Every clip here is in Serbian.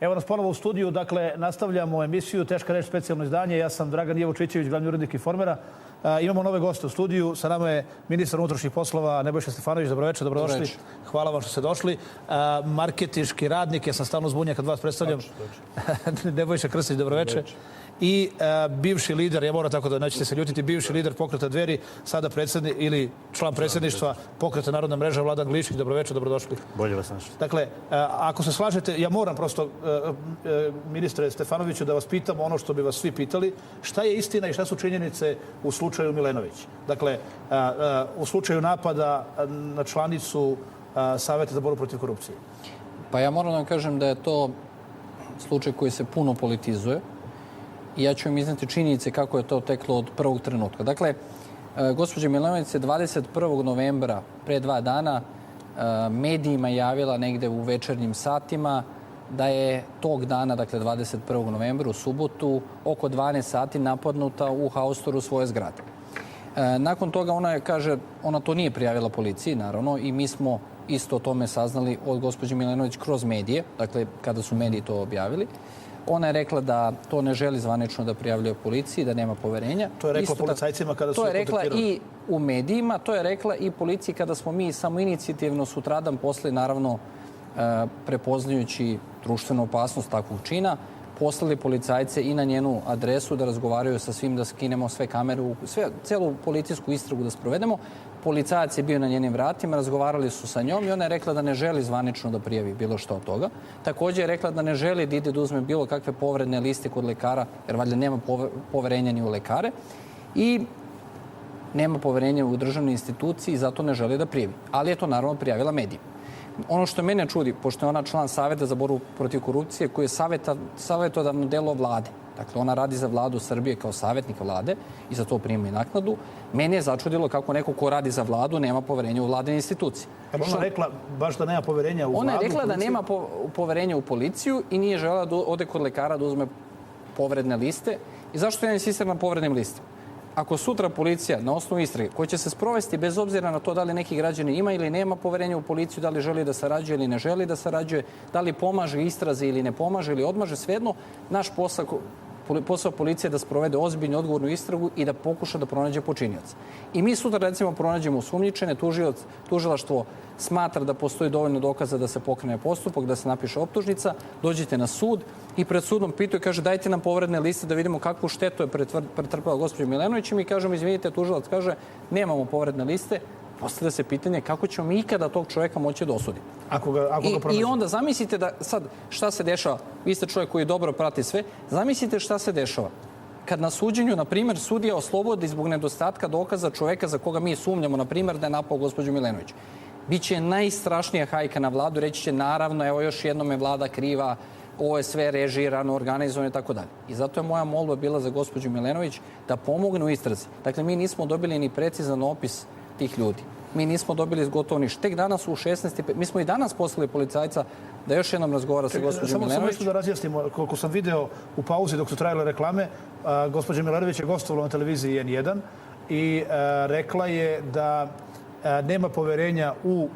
Evo nas ponovo u studiju. Dakle, nastavljamo emisiju Teška reč, specijalno izdanje. Ja sam Dragan Jevočićević, glavni urednik Informera. Imamo nove goste u studiju. Sa nama je ministar unutrašnjih poslova Nebojša Stefanović. Dobroveče, dobrodošli. Hvala vam što ste došli. Marketinški radnik, ja sam stalno zbunjen kad vas predstavljam. Nebojša Krstić, dobroveče. I bivši lider, ja moram tako da nećete se ljutiti, bivši lider Pokreta Dveri, sada predsjednik ili član predsjedništva Pokreta Narodna mreža, Vladan Glišić. Dobroveče, dobrodošli. Bolje vas našli. Dakle, ako se slažete, ja moram prosto, ministre Stefanoviću, da vas pitam ono što bi vas svi pitali. Šta je istina i šta su činjenice u slučaju Milenović? Dakle, u slučaju napada na članicu Saveta za borbu protiv korupcije. Pa ja moram da vam kažem da je to slučaj koji se puno politizuje. I ja ću vam izneti činjenice kako je to teklo od prvog trenutka. Dakle, gospođa Milenović je 21. novembra, pre 2 dana, medijima javila negde u večernjim satima da je tog dana, dakle 21. novembra, u subotu, oko 12 sati napadnuta u haustoru svoje zgrade. Nakon toga ona kaže, ona to nije prijavila policiji, naravno, i mi smo isto o tome saznali od gospođe Milenović kroz medije, dakle, kada su mediji to objavili. Ona je rekla da to ne želi zvanično da prijavljuje policiji, da nema poverenja. To je rekla policajcima kada su to je rekla i u medijima, to je rekla i policiji kada smo mi samoinicijativno sutradan posle, naravno, prepoznajući društvenu opasnost takvog čina, poslali policajce i na njenu adresu da razgovaraju sa svim, da skinemo sve kamere, celu policijsku istragu da sprovedemo. Policajac je bio na njenim vratima, razgovarali su sa njom i ona je rekla da ne želi zvanično da prijavi bilo što od toga. Također je rekla da ne želi da ide da uzme bilo kakve povredne liste kod lekara, jer valjda nema poverenja ni u lekare. I nema poverenja u državnoj instituciji i zato ne želi da prijavi. Ali je to naravno prijavila medijima. Ono što mene čudi, pošto je ona član Saveta za borbu protiv korupcije, koji je savjetodavno delo vlade. Dakle, ona radi za vladu Srbije kao savjetnik vlade i za to prima i naknadu. Mene je začudilo kako neko ko radi za vladu nema poverenja u vladine institucije. Ona rekla baš da nema poverenja u vladu? Ona je rekla da nema poverenja u policiju i nije želela da ode kod lekara da uzme povredne liste. I zašto ja insistiram na povrednim listama? Ako sutra policija na osnovu istrage koja će se sprovesti bez obzira na to da li neki građani ima ili nema poverenja u policiju, da li želi da sarađuje ili ne želi da sarađuje, da li pomaže istrazi ili ne pomaže ili odmaže, svejedno, naš posao policije je da sprovede ozbiljnu odgovornu istragu i da pokuša da pronađe počinioca. I mi sutra, recimo, pronađemo osumnjičene, tužilaštvo smatra da postoji dovoljno dokaza da se pokrene postupak, da se napiše optužnica, dođete na sud i pred sudom pitaju, kaže, dajte nam povredne liste da vidimo kakvu štetu je pretrpela gospođa Milenović i mi kažemo, izvinite, tužilac kaže, nemamo povredne liste. Postavlja se pitanje kako ćemo mi ikada tog čovjeka moći da osudimo. I onda zamislite da sad šta se dešava, vi ste čovjek koji dobro prati sve, zamislite šta se dešava. Kad na suđenju, na primjer, sudija oslobodi zbog nedostatka dokaza čovjeka za koga mi sumnjamo, na primjer, da je napao gospođu Milenović. Biće najstrašnija hajka na vladu, reći će naravno, evo još jednom je vlada kriva, ovo je sve režirano, organizovano i tako dalje. I zato je moja molba bila za gospođu Milenović da pomogne u istrazi. Dakle, mi nismo dobili ni precizan opis tih ljudi. Mi nismo dobili gotovo ništa. Tek danas u 16. Mi smo i danas poslali policajca da još jednom razgovara sa gospođom Milenović. Samo nešto da razjasnimo. Koliko sam video u pauzi dok su trajale reklame, gospođa Milenović je gostovala na televiziji N1 i rekla je da nema poverenja u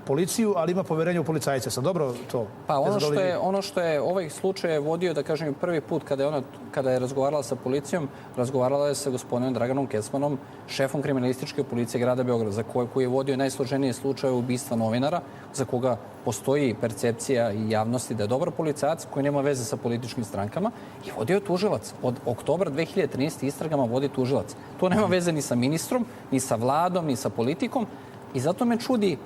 policiju, ali ima poverenje u policajce. Sam dobro to? Pa ono što je ovaj slučaj vodio, da kažem, prvi put kada je razgovarala sa policijom, razgovarala je sa gospodinom Draganom Kecmanom, šefom kriminalističke policije grada Beograda, za koji je vodio najsloženije slučaje ubistva novinara, za koga postoji percepcija i javnosti da je dobar policajac koji nema veze sa političkim strankama i vodio je tužilac. Od oktobra 2013. istragama vodi tužilac. To nema veze ni sa ministrom, ni sa vladom, ni sa politikom i zato me čudi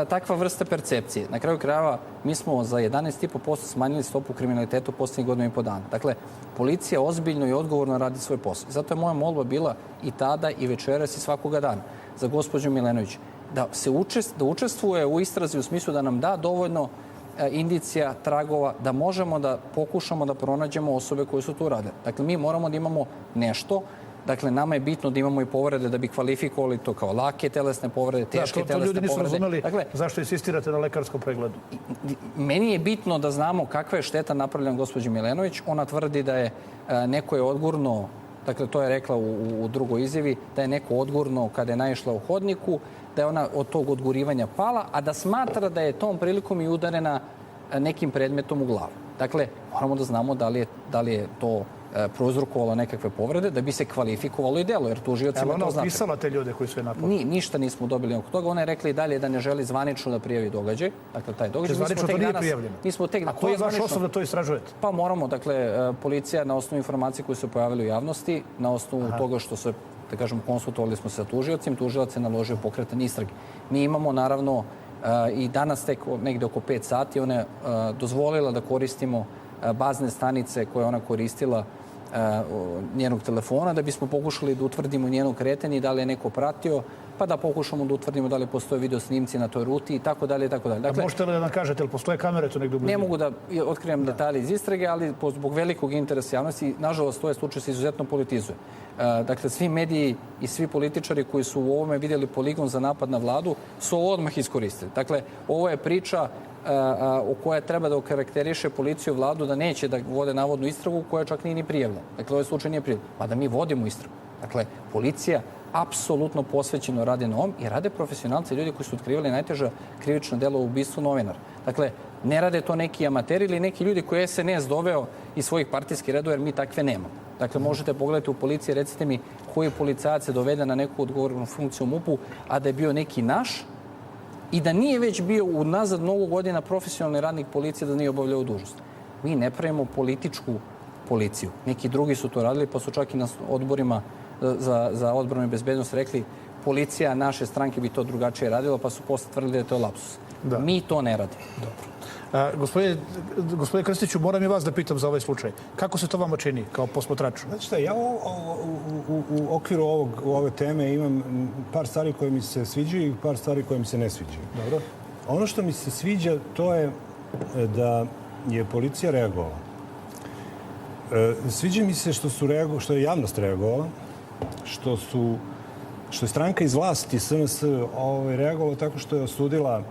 takva vrsta percepcije. Na kraju krajeva, mi smo za 11,5% smanjili stopu kriminaliteta u posljednjih godinu i po dana. Dakle, policija ozbiljno i odgovorno radi svoj posao. Zato je moja molba bila i tada i večeras i svakoga dana za gospođu Milenović da učestvuje u istrazi u smislu da nam da dovoljno indicija, tragova, da možemo da pokušamo da pronađemo osobe koje su tu radile. Dakle, mi moramo da imamo nešto. Dakle, nama je bitno da imamo i povrede da bi kvalifikovali to kao lake telesne povrede, teške telesne povrede. To ljudi nisu razumeli zašto insistirate na lekarskom pregledu. Meni je bitno da znamo kakva je šteta napravljena gospođi Milenović. Ona tvrdi da je neko je odgurno, dakle to je rekla u drugoj izjavi, da je neko odgurno kada je naišla u hodniku, da je ona od tog odgurivanja pala, a da smatra da je tom prilikom i udarena nekim predmetom u glavu. Dakle, moramo da znamo da li je to prouzrokovalo nekakve povrede da bi se kvalifikovalo i delo, jer tužiocima to znači. Ona opisala te ljude koji su je napali? Ništa nismo dobili oko toga. Ona je rekla i dalje da ne želi zvanično da prijavi događaj. Dakle, taj događaj. Zvanično to nije prijavljeno? A koji je vaš osnov da to istražujete? Pa moramo. Dakle, policija na osnovu informacije koje su pojavili u javnosti, na osnovu toga što se, da kažem, konsultovali smo se sa tužiocem, tužilac je naložio pokretanje istrage. Mi imamo, naravno, i danas tek negde oko 5 sati, ona je dozvolila da koristimo bazne stanice koje ona koristila njenog telefona da bismo pokušali da utvrdimo njeno kretanje i da li je neko pratio, pa da pokušamo da utvrdimo da li postoje video snimci na toj ruti i tako dalje i tako dalje. Dakle, možete li da nam kažete, ili postoje kamere tu negdje u blizini? Ne mogu da otkrivam detalje iz istrage, ali zbog velikog interesa javnosti, nažalost, to je slučaj se izuzetno politizuje. Dakle, svi mediji i svi političari koji su u ovome vidjeli poligon za napad na vladu su ovo odmah iskoristili. Dakle, ovo je priča u kojoj treba da okarakteriše policiju i vladu da neće da vode navodnu istragu koja čak nije ni prijavljena. Dakle, ovaj slučaj nije prijavljen. Pa da mi vodimo istragu. Dakle, policija apsolutno posvećeno radi na ovom i rade profesionalci, ljudi koji su otkrivali najteža krivična dela u ubistvu novinara. Dakle, ne rade to neki amateri ili neki ljudi koje je SNS doveo iz svojih partijskih redova, jer mi takve nemamo. Dakle, možete pogledati u policiji, recite mi koji policajac je doveden na neku odgovornu funkciju u MUP-u, a da je bio neki naš i da nije već bio unazad mnogo godina profesionalni radnik policije, da nije obavljao dužnost. Mi ne pravimo političku policiju. Neki drugi su to radili, pa su čak i na odborima za odbranu i bezbednost rekli policija naše stranke bi to drugačije radila, pa su posle tvrdili da je to lapsus. Da. Mi to ne radimo. Dobro. Gospodine Krstiću, moram i vas da pitam za ovaj slučaj. Kako se to vama čini kao posmatraču? Znači šta, ja u okviru ove teme imam par stvari koje mi se sviđaju i par stvari koje mi se ne sviđaju. Dobro. Ono što mi se sviđa to je da je policija reagovala. Sviđa mi se što je javnost reagovala, što je stranka iz vlasti SNS reagovala tako što je osudila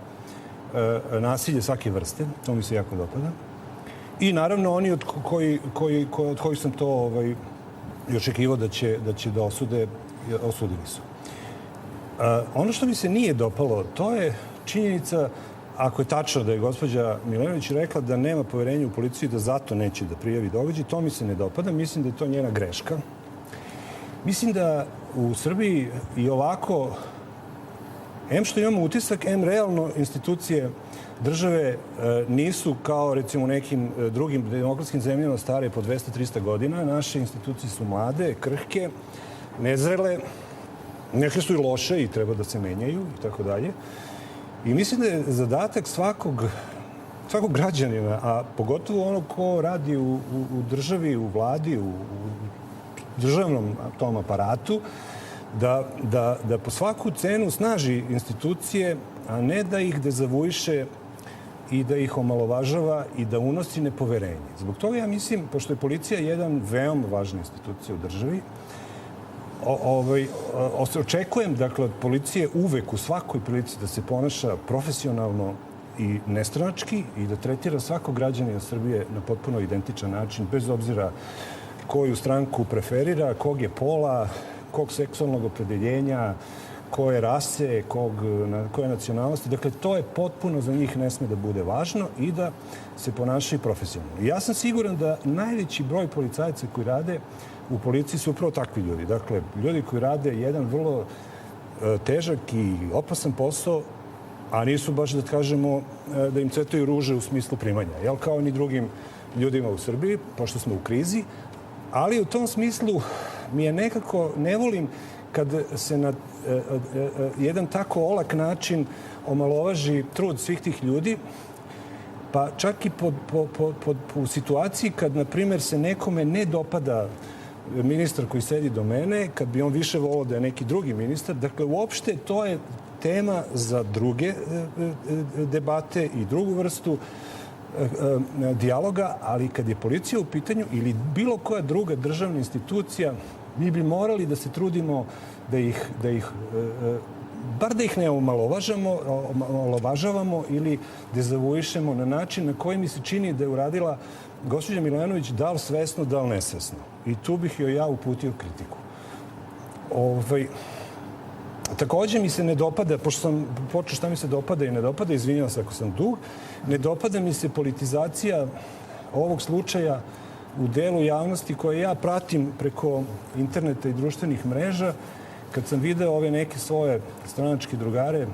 nasilje svake vrste. To mi se jako dopada. I naravno oni od kojih sam to i očekivao da će da osude, osudili su. Ono što mi se nije dopalo, to je činjenica, ako je tačno da je gospođa Milenović rekla da nema poverenja u policiju i da zato neće da prijavi događaj, to mi se ne dopada. Mislim da je to njena greška. Mislim da u Srbiji i ovako, em što imamo utisak, em realno institucije države nisu kao recimo u nekim drugim demokratskim zemljama stare po 200-300 godina. Naše institucije su mlade, krhke, nezrele, neke su i loše i treba da se menjaju i tako dalje. I mislim da je zadatak svakog građanina, a pogotovo onog ko radi u državi, u vladi, u državnom tom aparatu, da po svaku cenu snaži institucije, a ne da ih dezavuiše i da ih omalovažava i da unosi nepoverenje. Zbog toga ja mislim, pošto je policija jedan veoma važna institucija u državi, očekujem, dakle, od policije uvek u svakoj prilici da se ponaša profesionalno i nestranački i da tretira svakog građanina Srbije na potpuno identičan način, bez obzira koju stranku preferira, kog je pola, kog seksualnog opredeljenja, koje rase, koje nacionalnosti. Dakle, to je potpuno za njih ne sme da bude važno i da se ponašaju profesionalno. Ja sam siguran da najveći broj policajaca koji rade u policiji su upravo takvi ljudi. Dakle, ljudi koji rade jedan vrlo težak i opasan posao, a nisu baš, da kažemo, da im cvetaju ruže u smislu primanja. Jel, kao ni drugim ljudima u Srbiji, pošto smo u krizi. Ali u tom smislu mi je nekako, ne volim kad se na jedan tako olak način omalovaži trud svih tih ljudi, pa čak i u situaciji kad, na primjer, se nekome ne dopada ministar koji sedi do mene, kad bi on više volao da je neki drugi ministar. Dakle, uopšte to je tema za druge debate i drugu vrstu dijaloga, ali kad je policija u pitanju ili bilo koja druga državna institucija, mi bi morali da se trudimo bar da ih ne omalovažavamo ili dezavuišemo na način na koji mi se čini da je uradila gospođa Milenović, da li svesno, da li nesvesno. I tu bih joj ja uputio kritiku. Takođe mi se ne dopada, pošto sam počeo šta mi se dopada i ne dopada, izvinjavam se ako sam dug, ne dopada mi se politizacija ovog slučaja u delu javnosti koje ja pratim preko interneta i društvenih mreža, kad sam video ove neke svoje stranačke drugare,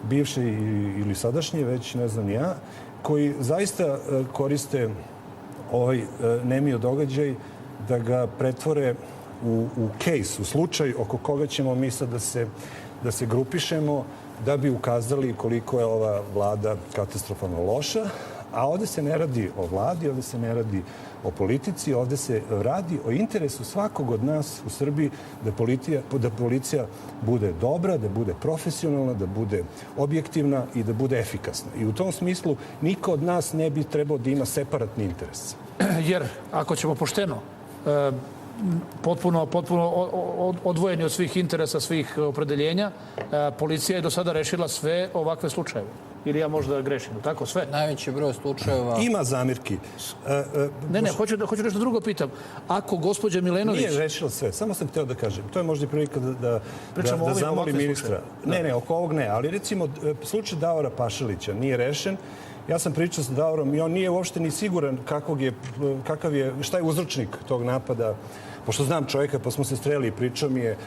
bivše ili sadašnje, već ne znam ja, koji zaista koriste ovaj nemio događaj da ga pretvore u case, u slučaj oko koga ćemo mi sad da se grupišemo da bi ukazali koliko je ova vlada katastrofalno loša. A ovde se ne radi o vladi, ovde se ne radi o politici, ovde se radi o interesu svakog od nas u Srbiji da policija bude dobra, da bude profesionalna, da bude objektivna i da bude efikasna. I u tom smislu niko od nas ne bi trebao da ima separatni interes. Jer ako ćemo pošteno, potpuno odvojeni od svih interesa, svih opredeljenja, policija je do sada rešila sve ovakve slučajeve. Ili ja možda grešim, tako sve? Najveći broj slučajeva... Ima zamirki. Ne, hoću nešto drugo pitam. Ako gospođa Milenović... Nije rešila sve, samo sam hteo da kažem. To je možda i prilika da zamoli ministra. Ne, oko ovog ne. Ali recimo, slučaj Davora Pašalića nije rešen. Ja sam pričao sa Davorom i on nije uopšte ni siguran šta je uzročnik tog napada. Pošto znam čovjeka, pa smo se streli i pričao mi je,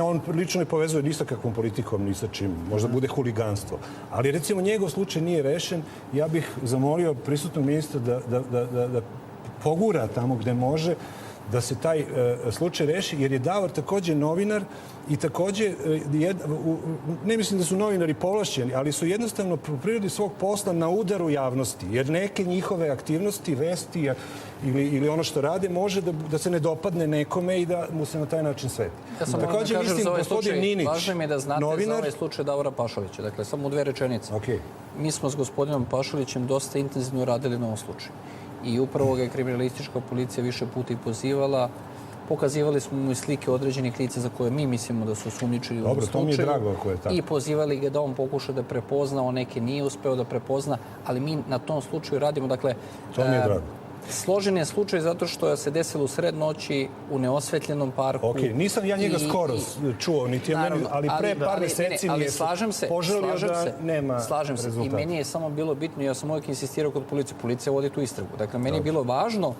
on lično ne povezuje ni sa kakvom politikom, ni sa čim. Možda bude huliganstvo. Ali recimo njegov slučaj nije rešen. Ja bih zamolio prisutnog ministra da pogura tamo gde može da se taj slučaj reši, jer je Davor takođe novinar i takođe, ne mislim da su novinari povlašćeni, ali su jednostavno po prirodi svog posla na udaru javnosti, jer neke njihove aktivnosti, vesti ili ono što rade može da se ne dopadne nekome i da mu se na taj način sveti. Ja sam takođe mislim, gospodin Ninić, važno mi je da znate za ovaj slučaj Davora Pašalića. Dakle, samo u 2 rečenice. Mi smo s gospodinom Pašalićem dosta intenzivno radili na ovom slučaju. I upravo ga je kriminalistička policija više puta i pozivala. Pokazivali smo mu i slike određenih lica za koje mi mislimo da su sumnjičili u ovom slučaju. Dobro, to mi je drago ako je tako. I pozivali ga da on pokuša da prepozna, on neke nije uspeo da prepozna, ali mi na tom slučaju radimo. Dakle, to mi je drago. Složen je slučaj zato što se desilo u sred noći u neosvetljenom parku. Nisam ja njega skoro čuo, niti je meni, ali pre par meseci mi je poželio da nema rezultata. I meni je samo bilo bitno, ja sam uvijek insistirao kod policije. Policija vodi tu istragu. Dakle, meni je bilo važno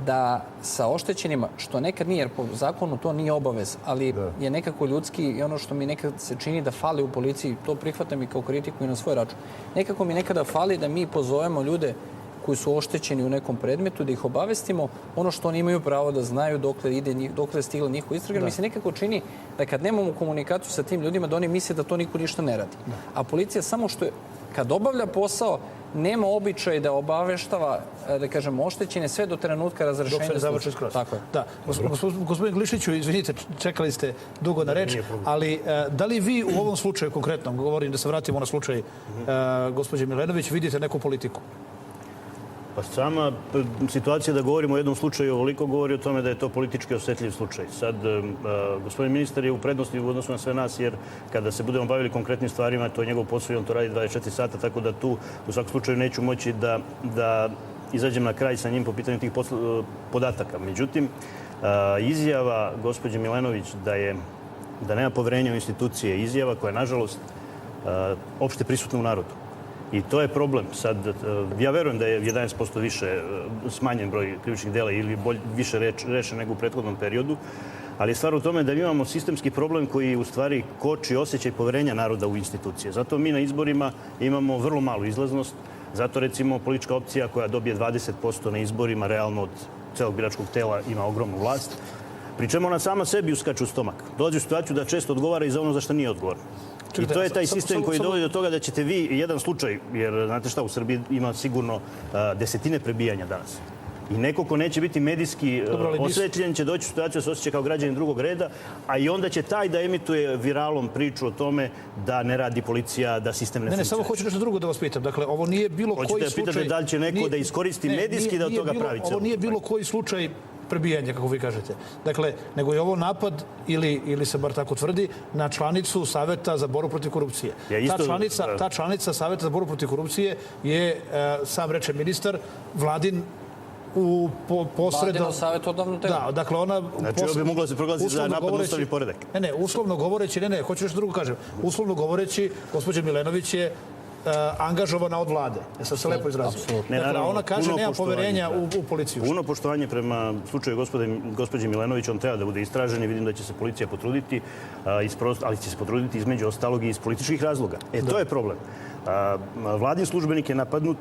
da sa oštećenima, što nekad nije, jer po zakonu to nije obavez, ali je nekako ljudski i ono što mi nekad se čini da fali u policiji, to prihvatam i kao kritiku i na svoj račun. Nekako mi nekada fali da mi pozovemo ljude koji su oštećeni u nekom predmetu, da ih obavestimo ono što oni imaju pravo da znaju dokle je stigla njihova istraga. Mi se nekako čini da kad nemamo komunikaciju sa tim ljudima, da oni misle da to niko ništa ne radi. A policija samo što je, kad obavlja posao, nema običaj da obaveštava, da kažem, oštećene sve do trenutka razrešenja. Dok se ne završi skroz. Tako je. Da. Gospodin Glišiću, izvinite, čekali ste dugo na reč, ali da li vi u ovom slučaju konkretno, govorim da se vratimo na slučaj gospođe Milenović, vidite neku politiku? Pa sama situacija da govorimo o jednom slučaju ovoliko govori o tome da je to politički osetljiv slučaj. Sad, gospodin ministar je u prednosti u odnosu na sve nas, jer kada se budemo bavili konkretnim stvarima, to je njegov posao i on to radi 24 sata, tako da tu u svakom slučaju neću moći da izađem na kraj sa njim po pitanju tih podataka. Međutim, izjava gospođe Milenović da nema poverenja u institucije, izjava koja je, nažalost, opšte prisutna u narodu. I to je problem. Sad, ja verujem da je 11% više smanjen broj krivičnih dela ili više rešen nego u prethodnom periodu, ali je stvar u tome da imamo sistemski problem koji u stvari koči osjećaj poverenja naroda u institucije. Zato mi na izborima imamo vrlo malu izlaznost. Zato, recimo, politička opcija koja dobije 20% na izborima realno od celog biračkog tela ima ogromnu vlast. Pri čemu ona sama sebi uskače u stomak. Dolazi u situaciju da često odgovara i za ono za što nije odgovorno. I to je taj sistem koji dovodi do toga da ćete vi jedan slučaj, jer znate šta, u Srbiji ima sigurno desetine prebijanja danas. I neko ko neće biti medijski osvetljen će doći u situaciju da se osjeća kao građanin drugog reda, a i onda će taj da emituje viralom priču o tome da ne radi policija, da sistem ne funkcioniše. Ne, samo hoću nešto drugo da vas pitam. Dakle, ovo nije bilo koji slučaj... Hoćete da pitate da li će neko da iskoristi medijski da od toga pravi celo. Ovo nije bilo koji slučaj prebijanja, kako vi kažete. Dakle, nego je ovo napad, ili se bar tako tvrdi, na članicu Saveta za borbu protiv korupcije. Ta članica Saveta za borbu protiv korupcije je, sam reče ministar, vladin posredno... Vladino savjetodavno telo. Da, dakle ona... Znači, ovo bi moglo da se proglasi za napad na ustavni poredak. Ne, uslovno govoreći, hoću nešto drugo kažem. Uslovno govoreći, gospođa Milenović je angažovana od vlade. Ja sam se lepo izrazio. Dakle, ona kaže nema poverenja u policiju. Puno poštovanje prema slučaju gospođe Milenović, on treba da bude istražen i vidim da će se policija potruditi, ali će se potruditi između ostalog i iz političkih razloga. To je problem. Vladin službenik je napadnut,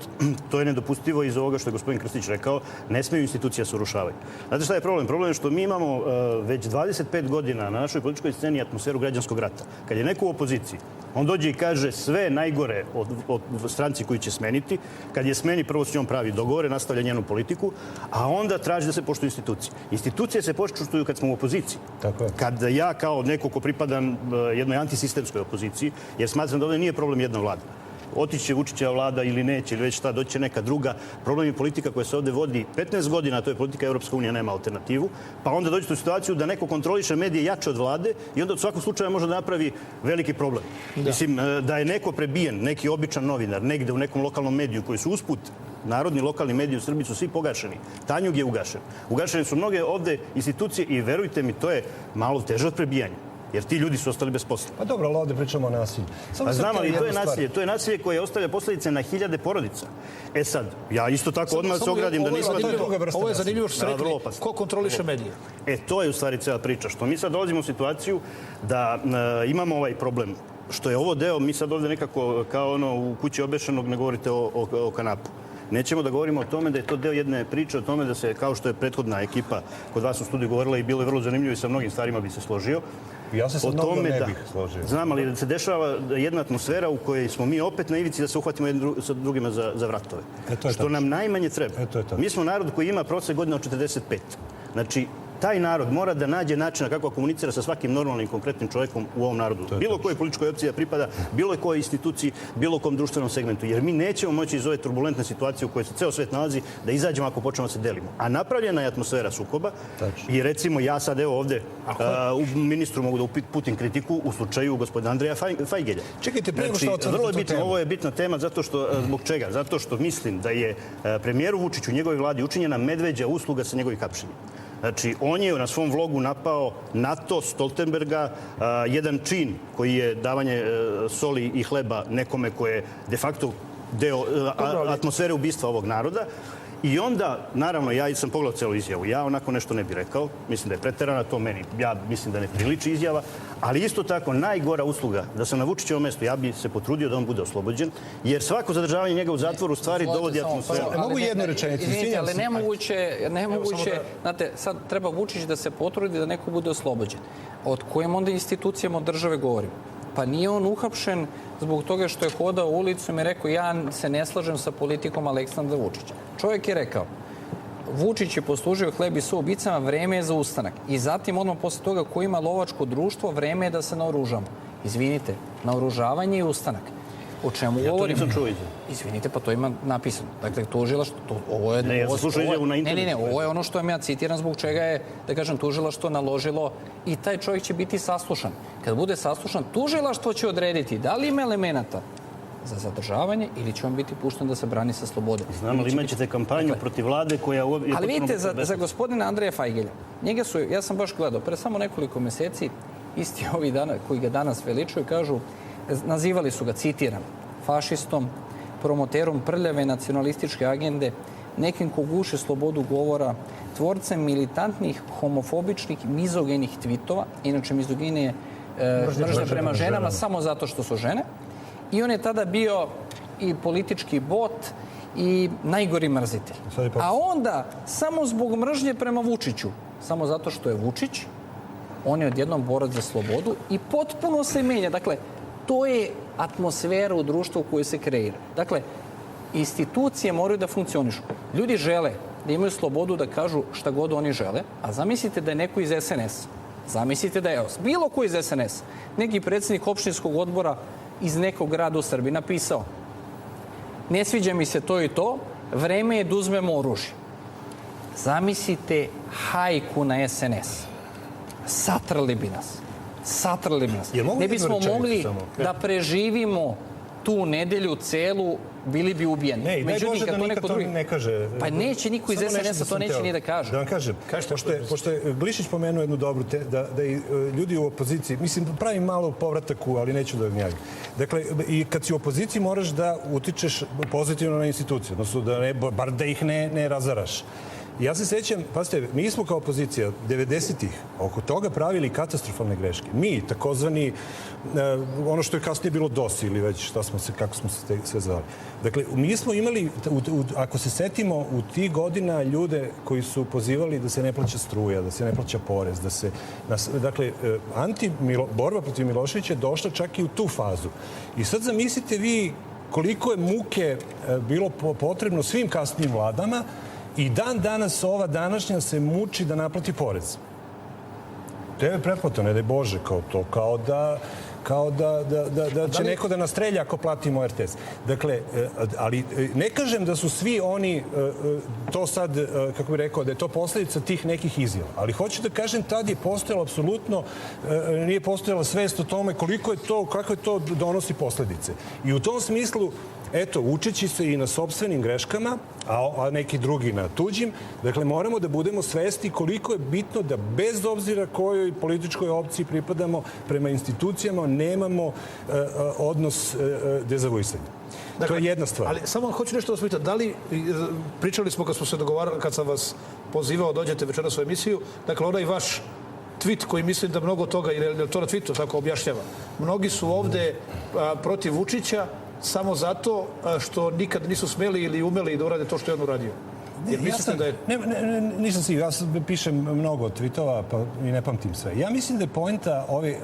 to je nedopustivo iz ovoga što je gospodin Krstić rekao, ne smeju institucija se urušavati. Znate šta je problem? Problem je što mi imamo već 25 godina na našoj političkoj sceni atmosferu građanskog rata. Kad je neko u opoziciji, on dođe i kaže sve najgore od stranci koju će smeniti. Kad je smeni, prvo s njom pravi dogovore, nastavlja njenu politiku, a onda traži da se poštuju institucije. Institucije se poštuju kad smo u opoziciji. Tako je. Kad ja kao neko ko pripadam jednoj antisistemskoj opoziciji, jer smatram da ovdje nije problem jedna vlada. Otići će Vučićeva vlada ili neće, ili već šta, doći će neka druga. Problem je politika koja se ovdje vodi 15 godina, a to je politika Europska unija, nema alternativu. Pa onda dođete u situaciju da neko kontroliše medije jače od vlade i onda od svakog slučaja može da napravi veliki problem. Mislim, da je neko prebijen, neki običan novinar, negde u nekom lokalnom mediju koji su usput narodni lokalni mediji u Srbiji su svi pogašeni. Tanjug je ugašen. Ugašene su mnoge ovdje institucije i verujte mi, to je malo teže od prebijanja. Jer ti ljudi su ostali bez posla. Pa dobro, ali ovdje pričamo o nasilju. Pa znam, ali to je nasilje. To je nasilje koje ostavlja posljedice na hiljade porodica. Sad, ja isto tako odmah se ogradim da nisam... Ovo je zanimljivo što ste rekli. Ko kontroliše medije? To je u stvari cijela priča. Što mi sad dolazimo u situaciju da imamo ovaj problem. Što je ovo deo, mi sad ovdje nekako kao ono u kući obešenog ne govorite o kanapu. Nećemo da govorimo o tome da je to deo jedne priče, o tome da se, kao što je prethodna ekipa kod vas u studiju govorila i bilo je vrlo zanimljivo i sa mnogim stvarima bi se složio. Ja se sa mnogo ne bih složio. Znam, ali da se dešava jedna atmosfera u kojoj smo mi opet na ivici da se uhvatimo jednim sa drugima za vratove. Što nam najmanje treba. Mi smo narod koji ima prosek godina od 45. Znači, taj narod mora da nađe načina kako komunicira sa svakim normalnim, konkretnim čovjekom u ovom narodu. Bilo kojoj političkoj opciji da pripada, bilo kojoj instituciji, bilo kom društvenom segmentu. Jer mi nećemo moći iz ove turbulentne situacije u kojoj se ceo svet nalazi da izađemo ako počnemo da se delimo. A napravljena je atmosfera sukoba i recimo ja sad evo ovdje u ministru mogu da uputim kritiku u slučaju gospodina Andreja Fajgelja. Čekajte, prego što vrlo je bitno, ovo je bitna tema zato što, zbog čega? Zato što mislim da je premijeru Vučiću u njegovoj vladi učinjena medveđa usluga sa njegovih hapšenja. Znači, on je na svom vlogu napao NATO, Stoltenberga, jedan čin koji je davanje soli i hleba nekome koje je de facto deo atmosfere ubistva ovog naroda. I onda, naravno, ja sam pogledao celu izjavu. Ja onako nešto ne bih rekao. Mislim da je preterana to meni. Ja mislim da ne priliči izjava. Ali isto tako, najgora usluga da sam na Vučićevom mestu, ja bi se potrudio da on bude oslobođen. Jer svako zadržavanje njega u zatvoru u stvari dovodi atmosferu. Mogu jednu rečenicu? Izvinite, ali nemoguće, znate, sad treba Vučić da se potrudi da neko bude oslobođen. Od kojim onda institucijama od države govorimo? Pa nije on uhapšen zbog toga što je hodao ulicom i rekao ja se ne slažem sa politikom Aleksandra Vučića. Čovjek je rekao Vučić je poslužio hleb i so ubicama, vreme je za ustanak. I zatim odmah posle toga ko ima lovačko društvo, vreme je da se naoružamo. Izvinite, naoružavanje i ustanak. O čemu govorimo? Ja to nisam čuo izjavu. Izvinite, pa to ima napisano. Dakle, tužilaštvo, ovo je... Ne, ja sam slušao izjavu na internetu. Ne, ovo je ono što vam ja citiram zbog čega je, da kažem, tužilaštvo naložilo i taj čovjek će biti saslušan. Kad bude saslušan, tužilaštvo će odrediti da li ima elemenata za zadržavanje ili će on biti pušten da se brani sa slobode. Znam, ali imat ćete kampanju protiv vlade koja... Ali vidite, za gospodina Andreja Fajgelja, njega su, ja sam baš gledao, pre samo nekoliko meseci, isti ovi dana koji ga danas veličuju, kažu, nazivali su ga, citiram, fašistom, promoterom prljave nacionalističke agende, nekim ko guši slobodu govora, tvorcem militantnih, homofobičnih, mizogenih tvitova, inače mizogine je mržnja prema ženama samo zato što su žene. I on je tada bio i politički bot i najgori mrzitelj. A onda, samo zbog mržnje prema Vučiću, samo zato što je Vučić, on je odjednom borac za slobodu i potpuno se menja. Dakle, to je atmosfera u društvu u kojoj se kreira. Dakle, institucije moraju da funkcionišu. Ljudi žele da imaju slobodu da kažu šta god oni žele, a zamislite da je neko iz SNS. Zamislite da je bilo ko iz SNS, neki predsjednik opštinskog odbora iz nekog grada u Srbiji napisao ne sviđa mi se to i to, vreme je da uzmemo oružje. Zamislite hajku na SNS. Satrali bi nas. Ne bismo mogli da preživimo tu nedelju celu bili bi ubijeni. Ne, i daj Bože da nikad to ne kaže. Pa neće niko iz SNS-a to neće ni da kaže. Da vam kažem, pošto je Glišić pomenuo jednu dobru, da i ljudi u opoziciji, mislim, pravim malo povratak, ali neću da gnjavim. Dakle, i kad si u opoziciji moraš da utičeš pozitivno na instituciju, odnosno bar da ih ne razaraš. Ja se sećam, pazite, mi smo kao opozicija 90-ih oko toga pravili katastrofalne greške. Mi, takozvani, ono što je kasnije bilo DOS ili već kako smo se sve zvali. Dakle, mi smo imali, ako se setimo, u tih godina ljude koji su pozivali da se ne plaća struja, da se ne plaća porez, da se... Dakle, borba protiv Miloševića je došla čak i u tu fazu. I sad zamislite vi koliko je muke bilo potrebno svim kasnijim vladama i dan danas ova današnja se muči da naplati porez. TV pretplata, ne daj Bože, kao da će neko da nas strelja ako platimo RTS. Dakle, ali ne kažem da su svi oni to sad, kako bih rekao, da je to posljedica tih nekih izjava. Ali hoću da kažem, tad je postojalo apsolutno, nije postojala svest o tome koliko je to, kakve to donosi posljedice. I u tom smislu, eto, učeći se i na sopstvenim greškama, a neki drugi na tuđim, dakle, moramo da budemo svesti koliko je bitno da bez obzira kojoj političkoj opciji pripadamo prema institucijama, nemamo odnos dezavuisanja. To je jedna stvar. Ali samo hoću nešto da vas pitam. Da li, pričali smo kad smo se dogovarali, kad sam vas pozivao dođete večeras u emisiju, dakle, onaj vaš tweet koji mislim da mnogo toga, ili to na tweetu tako objašnjava. Mnogi su ovde protiv Vučića samo zato što nikad nisu smeli ili umeli da urade to što je on uradio. Jer mislite da je... Nisam si, ja pišem mnogo tweetova pa i ne pamtim sve. Ja mislim da je poenta ove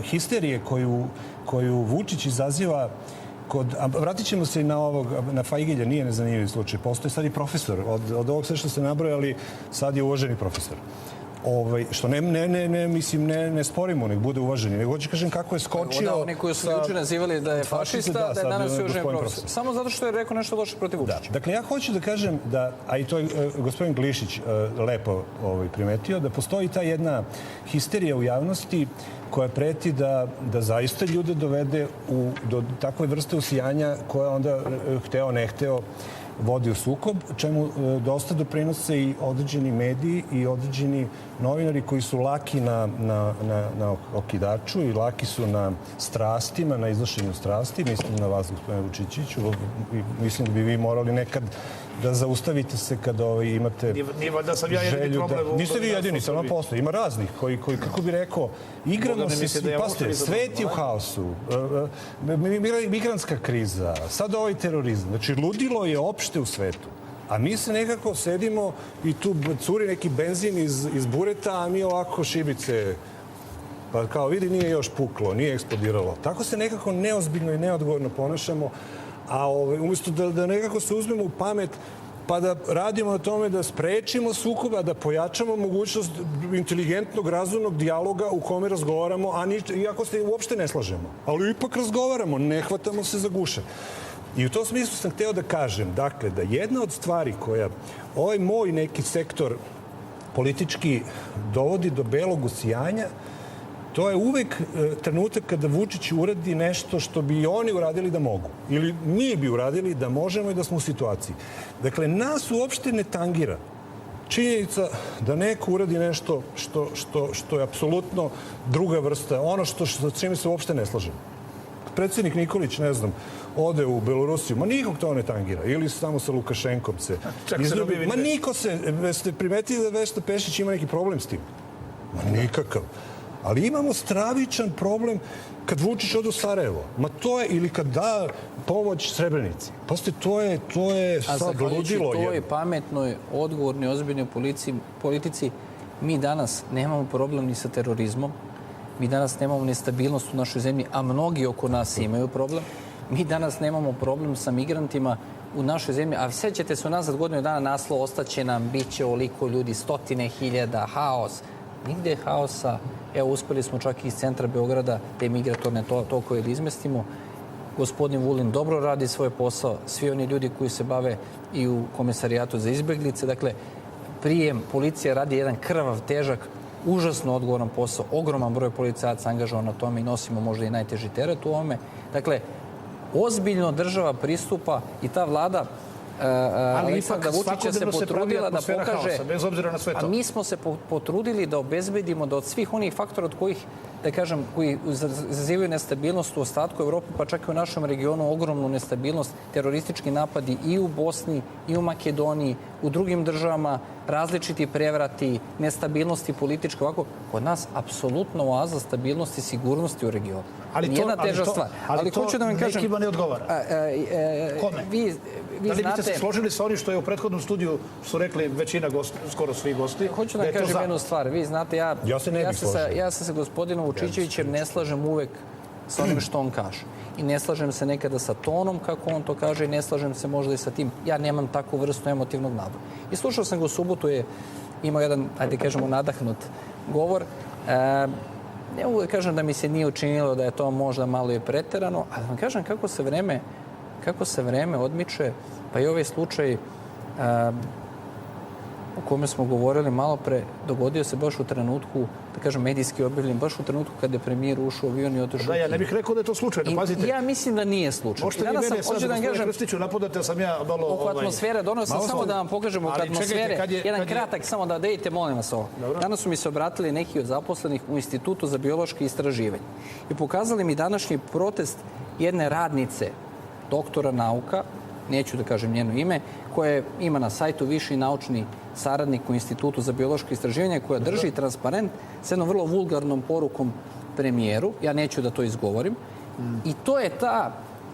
histerije koju Vučić izaziva vratit ćemo se i na Fajgilja, nije nezanimljiv slučaj. Postoje sad i profesor. Od ovog sve što ste nabrojali, sad je uvaženi profesor. Što ne sporimo, nek bude uvaženi. Nego hoću kažem kako je skočio... Oni koji su juče nazivali da je fašista, da je danas uvaženi profesor. Samo zato što je rekao nešto loše protiv Vučića. Dakle, ja hoću da kažem da, a i to je gospodin Glišić lepo primetio, da postoji ta jedna histerija u javnosti koja preti da zaista ljude dovede do takve vrste usijanja koja onda, hteo ne hteo, vodi u sukob, čemu dosta doprinose i određeni mediji i određeni novinari koji su laki na okidaču i laki su na strastima, na iznošenju strasti. Mislim na vas, gospodine Vučićiću. Mislim da bi vi morali nekad da zaustavite se kada imate da sam ja jedini problem. Niste vi jedini, samo postoji. Ima raznih koji, kako bi rekao, igramo se, pasite, svet je u haosu, migrantska kriza, sad ovaj terorizam. Znači, ludilo je opšte u svetu. A mi se nekako sedimo i tu curi neki benzin iz bureta, a mi ovako šibice, pa kao vidi nije još puklo, nije eksplodiralo. Tako se nekako neozbiljno i neodgovorno ponašamo, a umjesto da nekako se uzmemo u pamet pa da radimo na tome da sprečimo sukoba, da pojačamo mogućnost inteligentnog, razumnog dijaloga u kome razgovaramo, iako se uopšte ne slažemo. Ali ipak razgovaramo, ne hvatamo se za guše. I u tom smislu sam hteo da kažem, dakle, da jedna od stvari koja ovaj moj neki sektor politički dovodi do belog usijanja, to je uvek trenutak kada Vučić uradi nešto što bi i oni uradili da mogu. Ili mi bi uradili da možemo i da smo u situaciji. Dakle, nas uopšte ne tangira činjenica da neko uradi nešto što je apsolutno druga vrsta, ono što čime se uopšte ne slažemo. Predsjednik Nikolić, ne znam, ode u Belorusiju, ma nikog to ne tangira. Ili samo sa Lukašenkom se izljubi. Ma niko se, ste primetili da Vesna Pešić ima neki problem s tim? Ma nikakav. Ali imamo stravičan problem kad Vučić ode u Sarajevo. Ma to je, ili kad da pomoć Srebrenici. Pazite, to je sad ludilo. A to je pametnoj, odgovornoj, ozbiljnoj politici. Mi danas nemamo problem ni sa terorizmom. Mi danas nemamo nestabilnost u našoj zemlji, a mnogi oko nas imaju problem. Mi danas nemamo problem sa migrantima u našoj zemlji, a sećate se unazad godinu dana naslov ostaće nam, bit će oliko ljudi, 100.000, haos. Nigde je haosa. Evo, uspeli smo čak i iz centra Beograda te migratorne tokove da izmestimo. Gospodin Vulin dobro radi svoj posao. Svi oni ljudi koji se bave i u Komisarijatu za izbeglice. Dakle, prijem, policija radi jedan krvav, težak, užasno odgovoran posao. Ogroman broj policajaca angažovan na tome i nosimo možda i najteži teret u ovome. Dakle, ozbiljno država pristupa i ta vlada Aleksandra Vučića se potrudila da pokaže... Bez obzira na sve to. A mi smo se potrudili da obezbedimo da od svih onih faktora od kojih, da kažem, koji izazivaju nestabilnost u ostatku Evrope, pa čak i u našem regionu, ogromnu nestabilnost, teroristički napadi i u Bosni, i u Makedoniji, u drugim državama, različiti prevrati, nestabilnosti političke, ovako, kod nas apsolutno oaza stabilnosti i sigurnosti u regionu. Nijedna teža stvar. Ali to nekima ne odgovara. Kome? Da li biste se složili sa onim što je u prethodnom studiju su rekli većina skoro svi gosti? Hoću da kažem jednu stvar. Vi znate, ja se sa gospodinom Vučićevićem ne slažem uvek sa onim što on kaže. I ne slažem se nekada sa tonom kako on to kaže i ne slažem se možda i sa tim. Ja nemam takvu vrstu emotivnog nabora. I slušao sam ga u subotu, je imao jedan, ajde kažemo, nadahnut govor. Ne mogu da kažem da mi se nije učinilo da je to možda malo i preterano, ali vam kažem kako se vreme odmiče, pa i ovaj slučaj o kome smo govorili malo pre, dogodio se baš u trenutku, da kažem, medijski objavljen, baš u trenutku kada je premijer ušao u avion i otišao. Da, ja ne bih rekao da je to slučajno, pazite. Ja mislim da nije slučajno. Možete vi mene sad, gospodine Krstiću, napadate, sam ja malo... Oko atmosfere, donosam samo da vam pokažem oko atmosfere. Jedan kratak, samo da vidite, molim vas ovo. Danas su mi se obratili neki od zaposlenih u Institutu za biološke istraživanje i pokazali mi današnji protest jedne radnice, doktora nauka, neću da kažem njeno ime, koje ima na sajtu viši naučni saradnik u Institutu za biološke istraživanje, koja drži transparent s jednom vrlo vulgarnom porukom premijeru. Ja neću da to izgovorim. I to je ta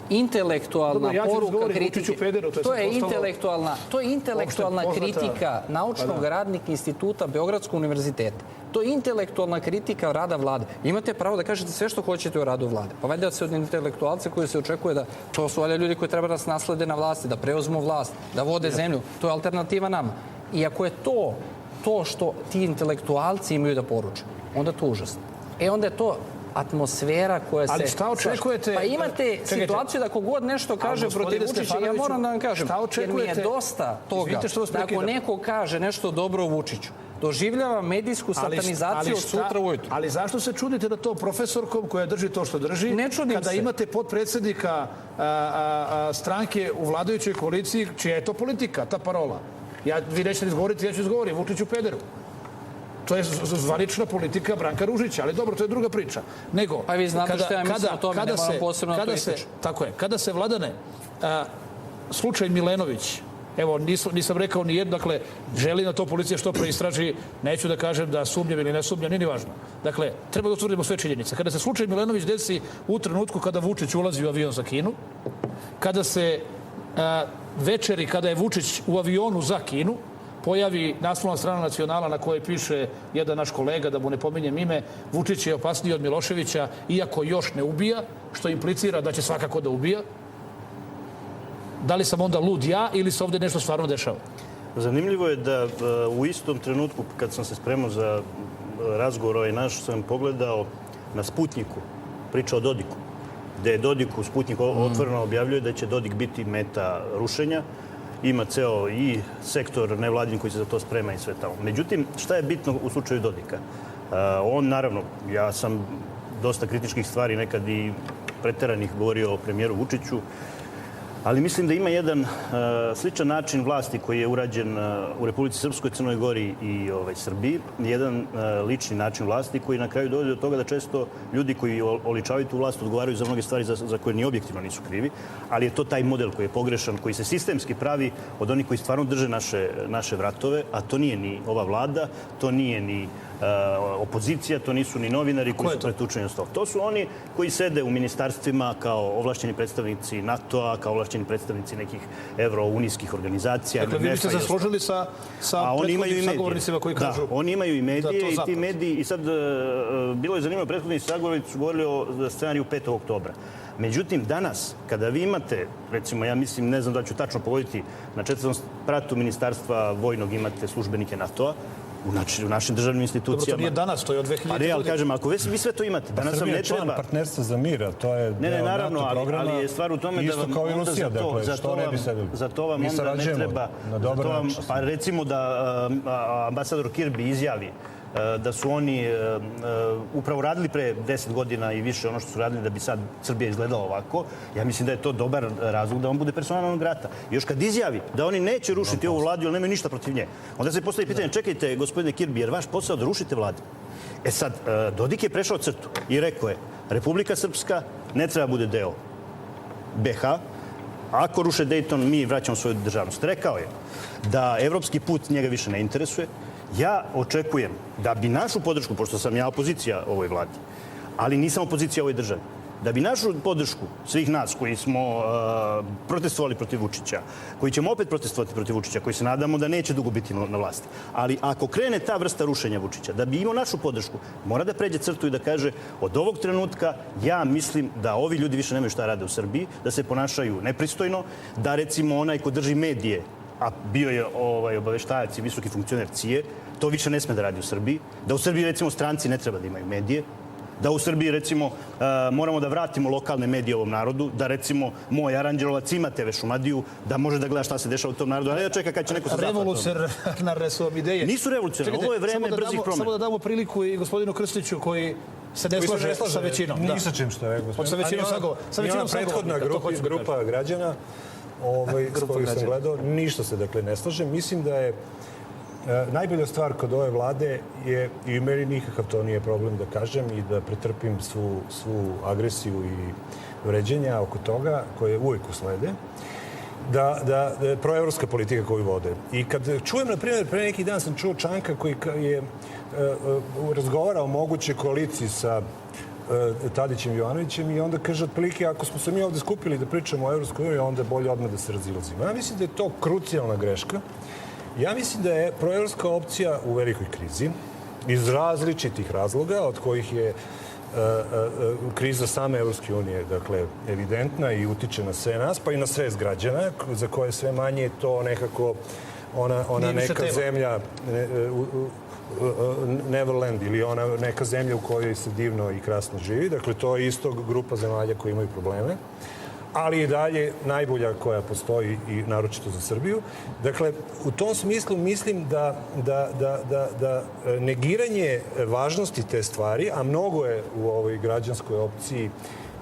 intelektualna poruka kritike. To je intelektualna kritika naučnog radnika Instituta Beogradskog univerziteta. To je intelektualna kritika rada vlade. Imate pravo da kažete sve što hoćete o radu vlade. Pa valjda se od intelektualca koji se očekuje da to su ljudi koji treba da nas naslede na vlasti, da preuzmu vlast, da vode zemlju. To je alternativa nama. I ako je to što ti intelektualci imaju da poruče, onda je to užasno. Onda je to atmosfera koja se... Ali šta očekujete... Pa imate situaciju da kogod nešto kaže protiv Vučića, ja moram da vam kažem, jer mi je dosta toga da ako neko kaže nešto dobro o Vučiću, doživljava medijsku satanizaciju od sutra ujutru. Ali zašto se čudite da to profesorkom koja drži to što drži, ne čudim kada se. Imate potpredsjednika stranke u vladajućoj koaliciji, čija je to politika, ta parola? Vi nećete izgovoriti, ja ću izgovoriti, Vučiću pederu. To je zvanična politika Branka Ružića, ali dobro, to je druga priča. Nego, pa vi znate što ja mislim o tome, ne moram posebno na to ističu. Tako je, kada se, Vladane, slučaj Milenović, evo, nisam rekao ni jedno, dakle, želi na to policija što preistraži, neću da kažem da sumnjam ili ne sumnjam, nije ni važno. Dakle, treba da utvrdimo sve činjenice. Kada se slučaj Milenović desi u trenutku kada Vučić ulazi u avion za Kinu, kada se večeri, kada je Vučić u avionu za Kinu, pojavi naslovna strana Nacionala na kojoj piše jedan naš kolega, da mu ne pominjem ime, Vučić je opasniji od Miloševića, iako još ne ubija, što implicira da će svakako da ubija. Da li sam onda lud ja ili se ovdje nešto stvarno dešava? Zanimljivo je da u istom trenutku, kad sam se spremao za razgovor ovaj naš, sam pogledao na Sputniku, priča o Dodiku, gde je Dodik u Sputniku otvoreno objavljuje da će Dodik biti meta rušenja. Ima ceo i sektor nevladin koji se za to sprema i sve tamo. Međutim, šta je bitno u slučaju Dodika? On, naravno, ja sam dosta kritičkih stvari nekad i preteranih govorio o premijeru Vučiću, ali mislim da ima jedan sličan način vlasti koji je urađen u Republici Srpskoj, Crnoj Gori i Srbiji. Jedan lični način vlasti koji na kraju dovodi do toga da često ljudi koji oličavaju tu vlast odgovaraju za mnoge stvari za koje ni objektivno nisu krivi, ali je to taj model koji je pogrešan, koji se sistemski pravi od onih koji stvarno drže naše vratove, a to nije ni ova vlada, to nije ni opozicija, to nisu ni novinari koji su pretučeni od toga. To su oni koji sede u ministarstvima kao ovlašćeni predstavnici NATO-a, kao ovlašćeni predstavnici nekih evrounijskih organizacija. Dakle, vi biste se složili sa prethodnim sagovornicima koji kažu... Da, oni imaju i medije i ti mediji... I sad, bilo je zanimljivo, prethodni sagovornici su govorili o scenariju 5. oktobra. Međutim, danas, kada vi imate, recimo, ja mislim, ne znam da ću tačno pogoditi, na 4. spratu ministarstva vojnog imate službenike NATO-a, u našim državnim institucijama. Dobro, to nije danas, to je od 2000. Pa ne, ali kažem, ako vi sve to imate, danas vam ne treba... Srbija je član partnerstva za mir, to je deo NATO programa. Ali je stvar u tome da vam... Isto kao i Rusija, dakle, što ne bi sedeli. Za to vam onda ne treba... Na dobar način. Pa recimo da ambasador Kirby izjavi da su oni upravo radili pre 10 godina i više ono što su radili da bi sad Srbija izgledala ovako, ja mislim da je to dobar razlog da on bude persona non grata. Još kad izjavi da oni neće rušiti ovu vladu, jer nemaju ništa protiv nje, onda se postavi pitanje, čekajte, gospodine Kirbi, jer vaš posao da rušite vladu? E sad, Dodik je prešao crtu i rekao je, Republika Srpska ne treba bude deo BiH, ako ruše Dayton, mi vraćamo svoju državnost. Rekao je da evropski put njega više ne interesuje. Ja očekujem da bi našu podršku, pošto sam ja opozicija ovoj vladi, ali nisam opozicija ovoj državi, da bi našu podršku svih nas koji smo protestovali protiv Vučića, koji ćemo opet protestovati protiv Vučića, koji se nadamo da neće dugo biti na vlasti. Ali ako krene ta vrsta rušenja Vučića, da bi imao našu podršku, mora da pređe crtu i da kaže od ovog trenutka ja mislim da ovi ljudi više nemaju šta rade u Srbiji, da se ponašaju nepristojno, da recimo onaj ko drži medije, a bio je obaveštajac i visoki funkcioner CIA, to više ne sme da radi u Srbiji, da u Srbiji recimo stranci ne treba da imaju medije, da u Srbiji, recimo, moramo da vratimo lokalne medije ovom narodu, da, recimo, moj Aranđelovac ima TV Šumadiju, da može da gleda šta se dešava u tom narodu, a ne da čeka kad će neko sa zapada. Revolucionarne su vam ideje. Nisu revolucionarne, ovo je vreme brzih promena. Samo da damo priliku i gospodinu Krstiću koji se ne slaže sa većinom. Ni sa čim što je, gospodin. Sa većinom prethodna grupa građana s kojih sam gledao, ništa se, dakle, ne slažem. Mislim da je najbolja stvar kod ove vlade je, i meni nikakav to nije problem da kažem i da pretrpim svu agresiju i vređenja oko toga koje uvijek uslede, da je proevropska politika koju vode. I kad čujem, na primjer, pre neki dan sam čuo Čanka koji je razgovarao o mogućoj koaliciji sa Tadićem i Jovanovićem i onda kaže otprilike ako smo se mi ovde skupili da pričamo o Evropskoj uniji, onda je bolje odmah da se razilazimo. Ja mislim da je to krucijalna greška. Ja mislim da je proevropska opcija u velikoj krizi iz različitih razloga, od kojih je kriza same Evropske unije, dakle, evidentna i utiče na sve nas, pa i na svest građana, za koje sve manje je to nekako ona neka zemlja Neverland ili ona neka zemlja u kojoj se divno i krasno živi. Dakle, to je isto grupa zemalja koji imaju probleme, ali i dalje najbolja koja postoji i naročito za Srbiju. Dakle, u tom smislu mislim da negiranje važnosti te stvari, a mnogo je u ovoj građanskoj opciji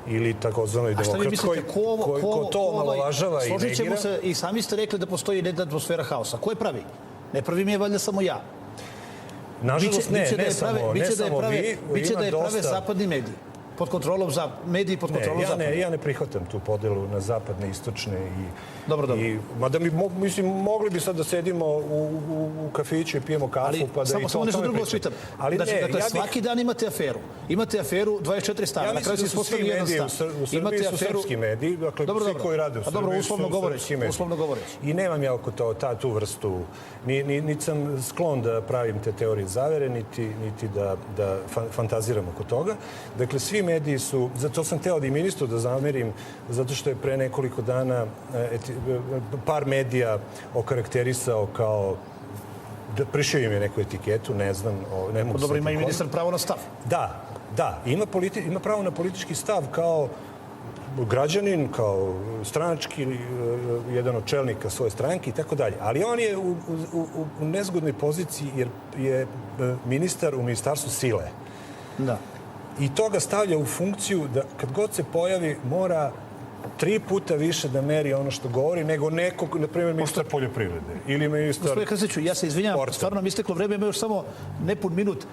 ili takozvanoj demokratskoj, ko to omalovažava i negira. Složit ćemo se, i sami ste rekli da postoji jedna atmosfera haosa. Ko je pravi? Ne pravi mi je valjda samo ja. Nažalost, ne samo vi. Biće da je prave zapadni mediji. Pod kontrolom mediji, pod kontrolom zapada. Ja ne prihvatam tu podelu na zapadne, istočne i... Dobro. Mada mislim, mogli bi sad da sedimo u kafiću i pijemo kafu, pa da i to... Samo nešto drugo osvitam. Dakle, svaki dan imate aferu. Imate aferu 24 stava. Ja mislim da su svi mediji u Srbiji su srpski mediji, dakle, svi koji rade u Srbiji su srpski mediji. Uslovno govoreći. I nemam ja oko tu vrstu... Niti sam sklon da pravim te teorije zavere, niti da fantaziram oko toga. Dakle, svi mediji su... Zato sam teo da i ministru da zamerim, zato što je pre nekoliko dana par medija okarakterisao kao... Prišao im je neku etiketu, ne znam, ne mogu... Dobro, ima i ministar pravo na stav. Da. Ima pravo na politički stav kao građanin, kao stranački, jedan od čelnika svoje stranke i tako dalje. Ali on je u nezgodnoj poziciji jer je ministar u ministarstvu sile. Da. I to ga stavlja u funkciju da kad god se pojavi mora 3 puta više da meri ono što govori nego nekog, na primjer, ministar poljoprivrede ili ministar... Gospodine Krstiću, ja se izvinjam, stvarno mi isteklo vreme, ima još samo nepun minut.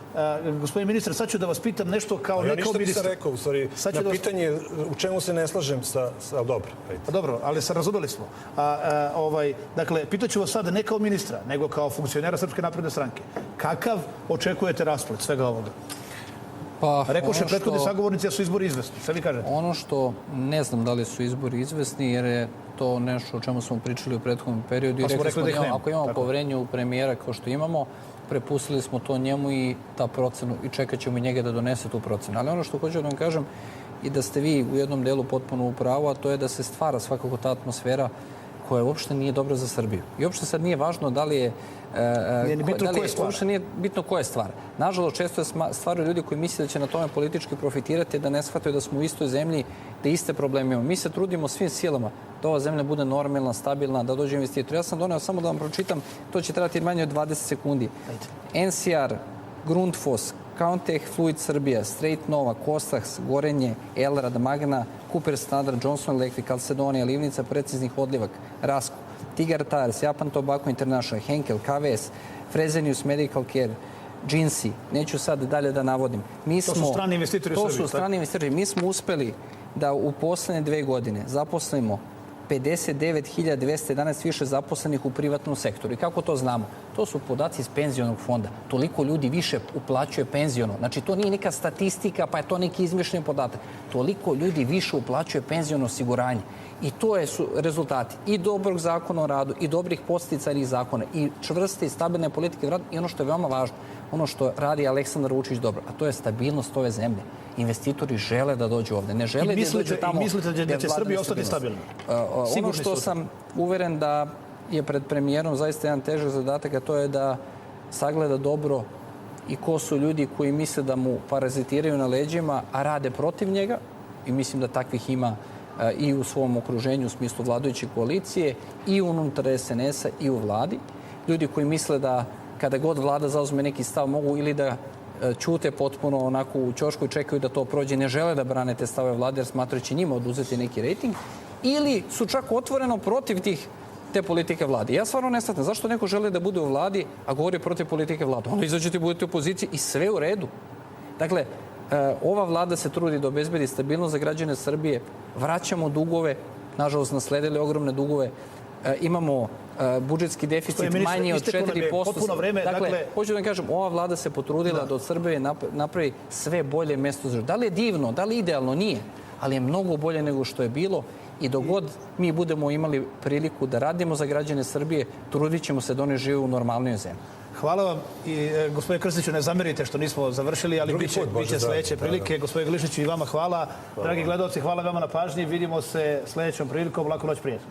Gospodine ministre, sad ću da vas pitam nešto kao ne kao ministar. Ja ništa nisam rekao, u stvari, na pitanje u čemu se ne slažem sa dobro. Dobro, ali se razumeli smo. Dakle, pitaću vas sad ne kao ministra, nego kao funkcionera Srpske napredne stranke. Kakav očekujete rasplet svega ovoga? Rekoše prethodni sagovornici da su izbori izvesni. Šta vi kažete? Ono što ne znam da li su izbori izvesni, jer je to nešto o čemu smo pričali u prethodnom periodu. Pa smo rekli da ih nema. Ako imamo poverenje u premijera kao što imamo, prepustili smo to njemu i ta procenu i čekat ćemo i njega da donese tu procenu. Ali ono što hoću da vam kažem i da ste vi u jednom delu potpuno u pravu, a to je da se stvara svakako ta atmosfera koja uopšte nije dobra za Srbiju. I uopšte sad nije važno da li je... Uopšte nije bitno koja je stvar. Nažalost, često stvaraju ljudi koji misle da će na tome politički profitirati, da ne shvataju da smo u istoj zemlji, da iste probleme imamo. Mi se trudimo svim silama da ova zemlja bude normalna, stabilna, da dođe investitor. Ja sam doneo samo da vam pročitam, to će trajati manje od 20 sekundi. NCR Grundfos, Countech, Fluid Srbija, Straight Nova, Kostaks, Gorenje, Elrad, Magna, Cooper Standard, Johnson Electric, Calcedonija, Livnica preciznih odlivak, Rasko, Tigar Tires, Japan Tobacco International, Henkel, KVS, Fresenius Medical Care, Džinsi, neću sad dalje da navodim. To su strani investitori u Srbiji. To su strani investitori. Mi smo uspeli da u poslednje 2 godine zaposlimo 59.211 više zaposlenih u privatnom sektoru. I kako to znamo? To su podaci iz penzionog fonda. Toliko ljudi više uplaćuje penziono. Znači, to nije neka statistika, pa je to neki izmišljen podatak. Toliko ljudi više uplaćuje penziono osiguranje. I to su rezultati i dobrog zakona o radu, i dobrih podsticajnih zakona, i čvrste i stabilne politike rada, i ono što je veoma važno, ono što radi Aleksandar Vučić dobro, a to je stabilnost ove zemlje. Investitori žele da dođu ovde, ne žele da dođu tamo. I mislite da će Srbija ostati stabilna? Ono što sam uveren da je pred premijerom zaista jedan težak zadatak, a to je da sagleda dobro i ko su ljudi koji misle da mu parazitiraju na leđima, a rade protiv njega, i mislim da takvih ima i u svom okruženju u smislu vladajuće koalicije, i unutar SNS-a, i u vladi. Ljudi koji misle da kada god vlada zauzme neki stav mogu ili da ćute potpuno onako u ćošku i čekaju da to prođe, ne žele da brane te stave vlade jer smatrajući njima oduzeti neki rejting, ili su čak otvoreno protiv te politike vlade. Ja stvarno ne shvatam zašto neko želi da bude u vladi, a govori protiv politike vlade. Onda izađete i budete u opoziciji i sve u redu. Dakle, ova vlada se trudi da obezbedi stabilnost za građane Srbije, vraćamo dugove, nažalost nasledili ogromne dugove, imamo budžetski deficit manji od 4%. Dakle, hoću da vam kažem, ova vlada se potrudila da od Srbije napravi sve bolje mesto za život. Da li je divno, da li je idealno? Nije. Ali je mnogo bolje nego što je bilo i dok god mi budemo imali priliku da radimo za građane Srbije, trudit ćemo se da oni žive u normalnoj zemlji. Hvala vam i gospodine Krstiću, ne zamerite što nismo završili, ali biće sledeće prilike. Gospodine Glišiću, i vama hvala. Dragi gledalci, hvala vama na pažnji. Vidimo se sledećom prilikom. Laku noć, prijatno.